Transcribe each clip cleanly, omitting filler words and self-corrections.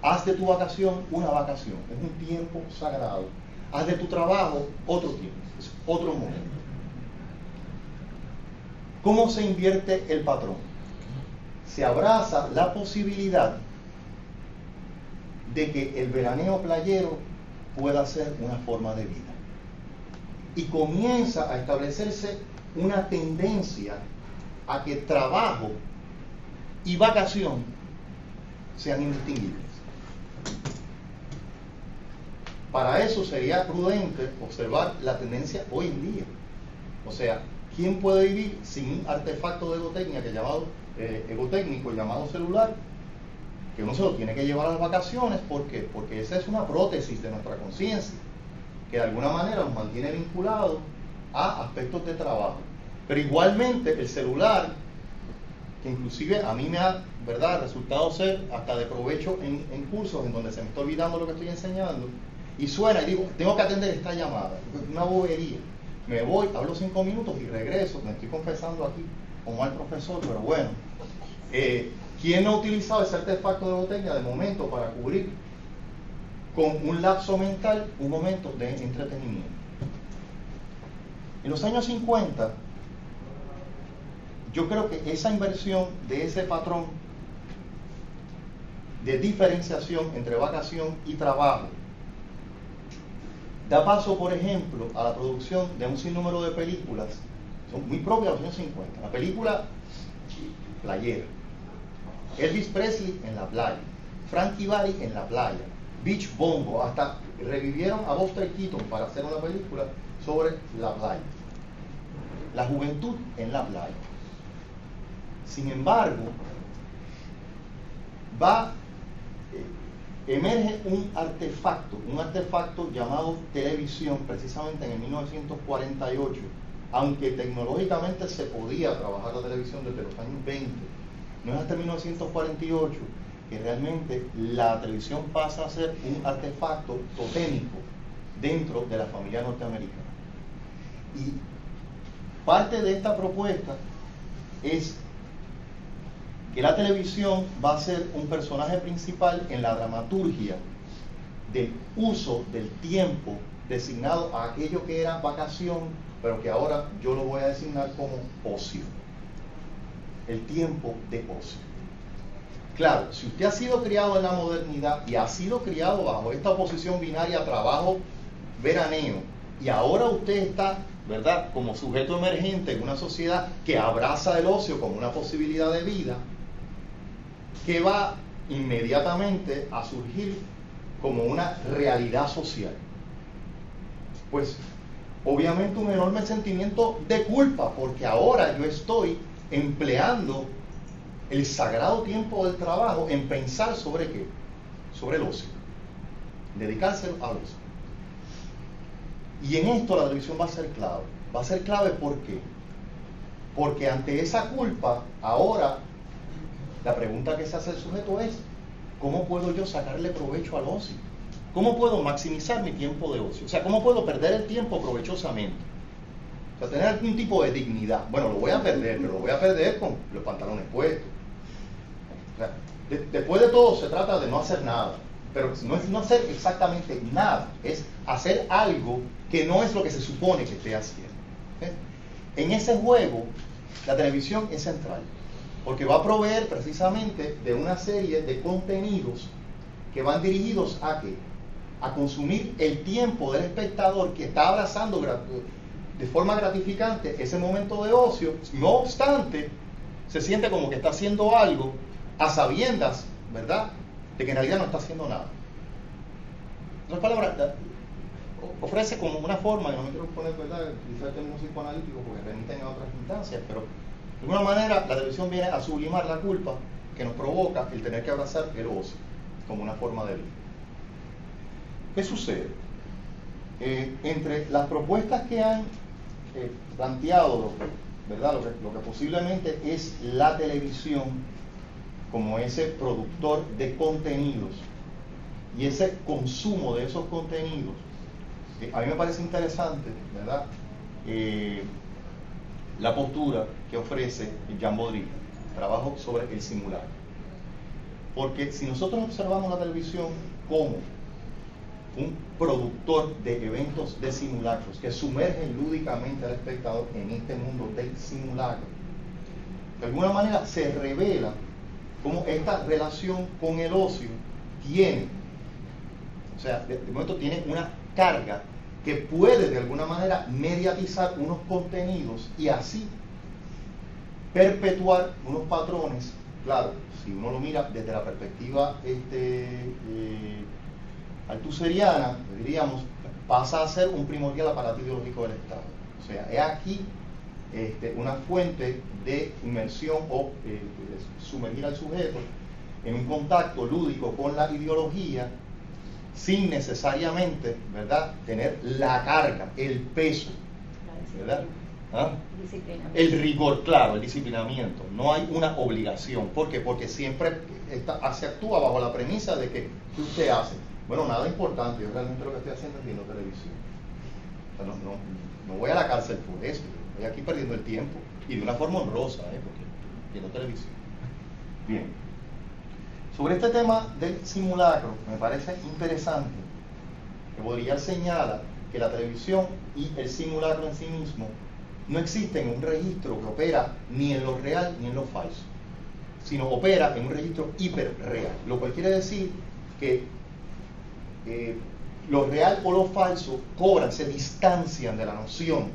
Haz de tu vacación una vacación, es un tiempo sagrado. Haz de tu trabajo otro tiempo, es otro momento. ¿Cómo se invierte el patrón? Se abraza la posibilidad de que el veraneo playero pueda ser una forma de vida. Y comienza a establecerse una tendencia a que trabajo y vacación sean indistinguibles. Para eso sería prudente observar la tendencia hoy en día. O sea, ¿quién puede vivir sin un artefacto de egotécnico llamado celular? Que uno se lo tiene que llevar a las vacaciones. ¿Por qué? Porque esa es una prótesis de nuestra conciencia, que de alguna manera nos mantiene vinculados a aspectos de trabajo. Pero igualmente el celular, que inclusive a mí me ha, ¿verdad?, resultado ser hasta de provecho en cursos en donde se me está olvidando lo que estoy enseñando, y suena y digo, tengo que atender esta llamada, una bobería. Me voy, hablo 5 minutos y regreso. Me estoy confesando aquí como al profesor, pero bueno. ¿Quién no ha utilizado ese artefacto de botella de momento para cubrir con un lapso mental un momento de entretenimiento? En los años 50, yo creo que esa inversión de ese patrón de diferenciación entre vacación y trabajo da paso, por ejemplo, a la producción de un sinnúmero de películas, son muy propias de los años 50. La película playera, Elvis Presley en la playa, Frankie Valli en la playa, Beach Bongo, hasta revivieron a Buster Keaton para hacer una película sobre la playa. La juventud en la playa. Sin embargo, emerge un artefacto llamado televisión, precisamente en el 1948, aunque tecnológicamente se podía trabajar la televisión desde los años 20, no es hasta 1948 que realmente la televisión pasa a ser un artefacto totémico dentro de la familia norteamericana. Y parte de esta propuesta es que la televisión va a ser un personaje principal en la dramaturgia del uso del tiempo designado a aquello que era vacación, pero que ahora yo lo voy a designar como ocio. El tiempo de ocio. Claro, si usted ha sido criado en la modernidad y ha sido criado bajo esta oposición binaria trabajo-veraneo, y ahora usted está, ¿verdad?, como sujeto emergente en una sociedad que abraza el ocio como una posibilidad de vida, que va inmediatamente a surgir como una realidad social. Pues obviamente un enorme sentimiento de culpa, porque ahora yo estoy empleando el sagrado tiempo del trabajo en pensar sobre qué, sobre el ocio, dedicárselo al ocio. Y en esto la televisión va a ser clave. Va a ser clave ¿por qué? Porque ante esa culpa, ahora la pregunta que se hace el sujeto es, ¿cómo puedo yo sacarle provecho al ocio? ¿Cómo puedo maximizar mi tiempo de ocio? O sea, ¿cómo puedo perder el tiempo provechosamente? O sea, tener algún tipo de dignidad. Bueno, lo voy a perder, pero lo voy a perder con los pantalones puestos. O sea, después de todo se trata de no hacer nada. Pero no es no hacer exactamente nada, es hacer algo que no es lo que se supone que esté haciendo. En ese juego, la televisión es central, porque va a proveer precisamente de una serie de contenidos que van dirigidos a ¿qué? A consumir el tiempo del espectador que está abrazando de forma gratificante ese momento de ocio. No obstante, se siente como que está haciendo algo a sabiendas, ¿verdad?, de que en realidad no está haciendo nada. En otras palabras, ofrece como una forma, y no me quiero poner, ¿verdad?, utilizar términos psicoanalíticos porque remiten a otras instancias, pero de alguna manera la televisión viene a sublimar la culpa que nos provoca el tener que abrazar el ocio como una forma de vida. ¿Qué sucede? Entre las propuestas que han planteado, ¿verdad?, lo que posiblemente es la televisión como ese productor de contenidos y ese consumo de esos contenidos, a mí me parece interesante, ¿verdad?, la postura que ofrece Jean Baudrillard, trabajo sobre el simulacro. Porque si nosotros observamos la televisión como un productor de eventos de simulacros que sumergen lúdicamente al espectador en este mundo del simulacro, de alguna manera se revela cómo esta relación con el ocio tiene, o sea, de momento tiene una carga que puede de alguna manera mediatizar unos contenidos y así perpetuar unos patrones. Claro, si uno lo mira desde la perspectiva althuseriana, diríamos, pasa a ser un primordial aparato ideológico del Estado. O sea, es aquí una fuente de inmersión o sumergir al sujeto en un contacto lúdico con la ideología sin necesariamente, ¿verdad?, tener la carga, el peso, ¿verdad? ¿Ah? El rigor, claro, el disciplinamiento. No hay una obligación. ¿Por qué? Porque siempre se actúa bajo la premisa de que ¿qué usted hace? Bueno, nada importante, yo realmente lo que estoy haciendo es viendo televisión. O sea, no voy a la cárcel por eso, estoy aquí perdiendo el tiempo y de una forma honrosa, porque viendo televisión. Bien. Sobre este tema del simulacro, me parece interesante que Baudrillard señala que la televisión y el simulacro en sí mismo no existen en un registro que opera ni en lo real ni en lo falso, sino opera en un registro hiperreal, lo cual quiere decir que lo real o lo falso cobran, se distancian de la noción,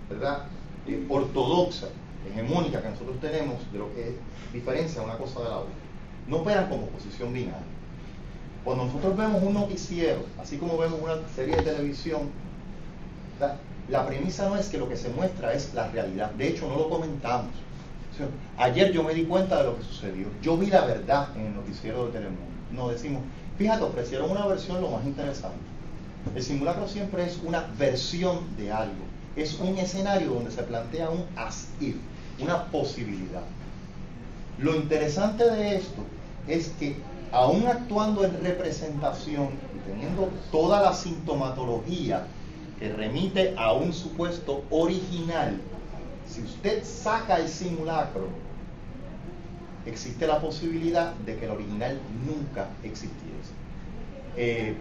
¿verdad?, ortodoxa, hegemónica que nosotros tenemos de lo que diferencia una cosa de la otra. No operan como posición binaria. Cuando nosotros vemos un noticiero, así como vemos una serie de televisión, ¿verdad?, la premisa no es que lo que se muestra es la realidad. De hecho, no lo comentamos. O sea, ayer yo me di cuenta de lo que sucedió. Yo vi la verdad en el noticiero de Telemundo. Nos decimos, fíjate, ofrecieron una versión lo más interesante. El simulacro siempre es una versión de algo. Es un escenario donde se plantea un as if, una posibilidad. Lo interesante de esto es que, aún actuando en representación y teniendo toda la sintomatología que remite a un supuesto original, si usted saca el simulacro, existe la posibilidad de que el original nunca existiese.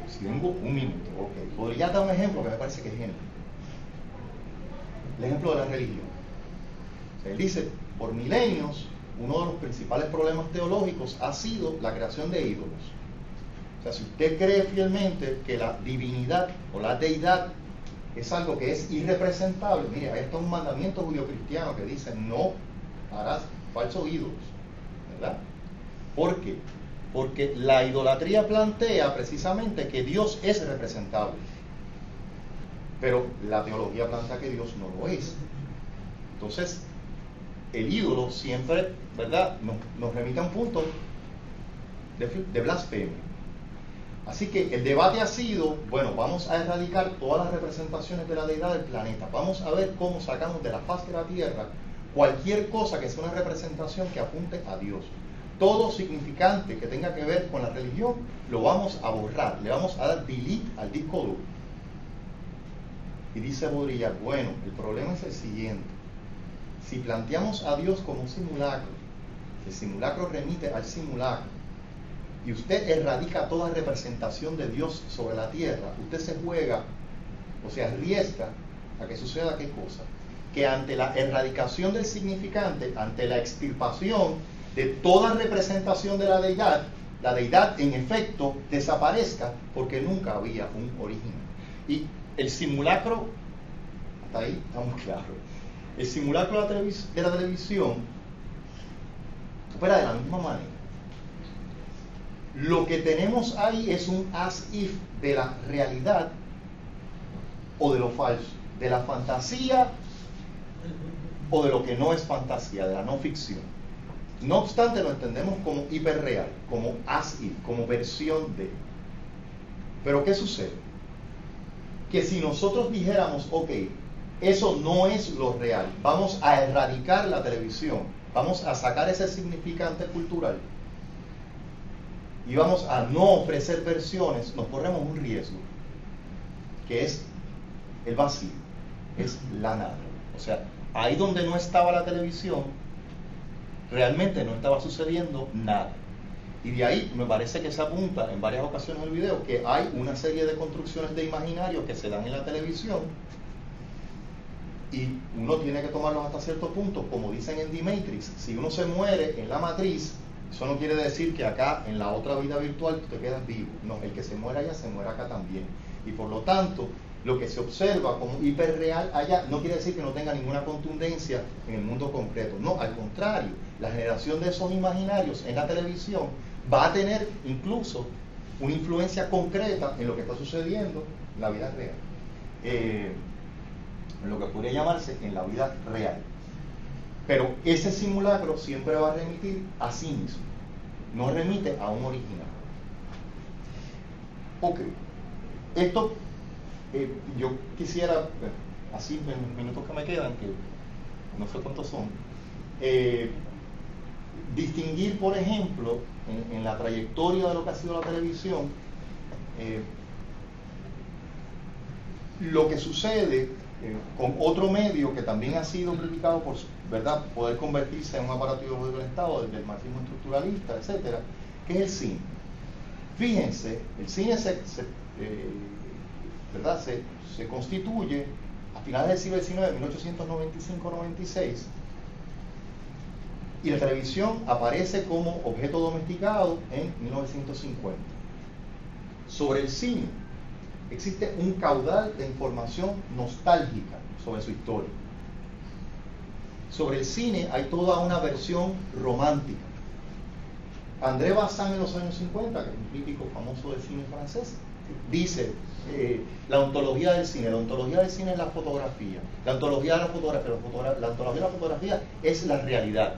Si tengo un minuto, ok. Podría dar un ejemplo que me parece que es genial. El ejemplo de la religión. O sea, él dice, por milenios, uno de los principales problemas teológicos ha sido la creación de ídolos. O sea, si usted cree fielmente que la divinidad o la deidad es algo que es irrepresentable, mire, hay hasta un mandamiento judio-cristiano que dice no harás falsos ídolos, ¿verdad? ¿Por qué? Porque la idolatría plantea precisamente que Dios es representable, pero la teología plantea que Dios no lo es. Entonces, el ídolo siempre, ¿verdad?, nos remite a un punto de blasfemia. Así que el debate ha sido, bueno, vamos a erradicar todas las representaciones de la deidad del planeta. Vamos a ver cómo sacamos de la faz de la Tierra cualquier cosa que sea una representación que apunte a Dios. Todo significante que tenga que ver con la religión lo vamos a borrar, le vamos a dar delete al disco duro. Y dice Baudrillard, bueno, el problema es el siguiente. Si planteamos a Dios como un simulacro, el simulacro remite al simulacro, y usted erradica toda representación de Dios sobre la tierra, usted se juega, o se arriesga a que suceda ¿qué cosa? Que ante la erradicación del significante, ante la extirpación de toda representación de la deidad en efecto desaparezca porque nunca había un origen. Y el simulacro, hasta ahí estamos claros, el simulacro de la televisión opera de la misma manera. Lo que tenemos ahí es un as if de la realidad o de lo falso, de la fantasía o de lo que no es fantasía, de la no ficción. No obstante, lo entendemos como hiperreal, como as if, como versión de. Pero ¿qué sucede? Que si nosotros dijéramos, ok, eso no es lo real, vamos a erradicar la televisión, vamos a sacar ese significante cultural y vamos a no ofrecer versiones, nos corremos un riesgo, que es el vacío, es la nada. O sea, ahí donde no estaba la televisión, realmente no estaba sucediendo nada. Y de ahí me parece que se apunta en varias ocasiones en el video que hay una serie de construcciones de imaginarios que se dan en la televisión y uno tiene que tomarlos hasta cierto punto, como dicen en The Matrix. Si uno se muere en la matriz, eso no quiere decir que acá en la otra vida virtual tú te quedas vivo. No, el que se muera allá se muere acá también. Y por lo tanto, lo que se observa como hiperreal allá no quiere decir que no tenga ninguna contundencia en el mundo concreto. No, al contrario, la generación de esos imaginarios en la televisión va a tener incluso una influencia concreta en lo que está sucediendo en la vida real. En lo que podría llamarse en la vida real. Pero ese simulacro siempre va a remitir a sí mismo, no remite a un original. Ok, esto yo quisiera, así en los minutos que me quedan, que no sé cuántos son, distinguir, por ejemplo, en la trayectoria de lo que ha sido la televisión, lo que sucede con otro medio que también ha sido criticado por, ¿verdad?, poder convertirse en un aparato ideológico del Estado, desde el marxismo estructuralista, etcétera, que es el cine. Fíjense, el cine ¿verdad?, se constituye a finales del siglo XIX, 1895-96, y la televisión aparece como objeto domesticado en 1950. Sobre el cine existe un caudal de información nostálgica sobre su historia. Sobre el cine hay toda una versión romántica. André Bazin, en los años 50, que es un crítico famoso del cine francés, dice la ontología del cine. La ontología del cine es la fotografía. La ontología de la fotografía, la ontología de la fotografía es la realidad.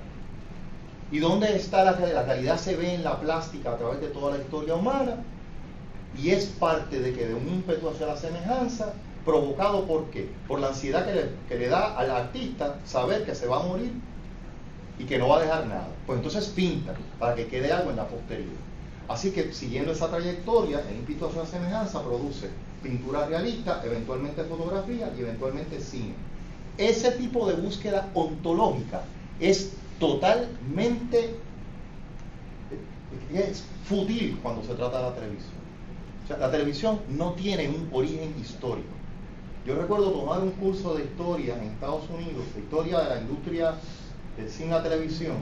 ¿Y dónde está la realidad? La realidad se ve en la plástica a través de toda la historia humana, y es parte de un ímpetu hacia la semejanza, provocado ¿por qué? Por la ansiedad que le da al artista saber que se va a morir y que no va a dejar nada. Pues entonces pinta para que quede algo en la posteridad. Así que, siguiendo esa trayectoria, el ímpetu hacia la semejanza produce pintura realista, eventualmente fotografía y eventualmente cine. Ese tipo de búsqueda ontológica es totalmente fútil cuando se trata de la televisión. O sea, la televisión no tiene un origen histórico. Yo recuerdo tomar un curso de historia en Estados Unidos, de historia de la industria del cine y la televisión,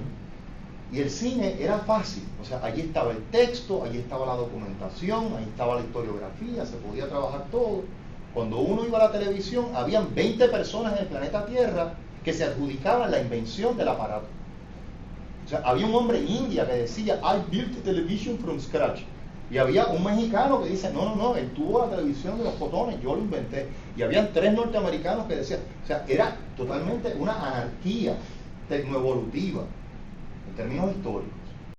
y el cine era fácil. O sea, allí estaba el texto, allí estaba la documentación, ahí estaba la historiografía, se podía trabajar todo. Cuando uno iba a la televisión, habían 20 personas en el planeta Tierra que se adjudicaban la invención del aparato. O sea, había un hombre en India que decía, I built television from scratch. Y había un mexicano que dice, no, él tuvo la televisión de los fotones, yo lo inventé. Y habían 3 norteamericanos que decían, o sea, era totalmente una anarquía tecnoevolutiva en términos históricos.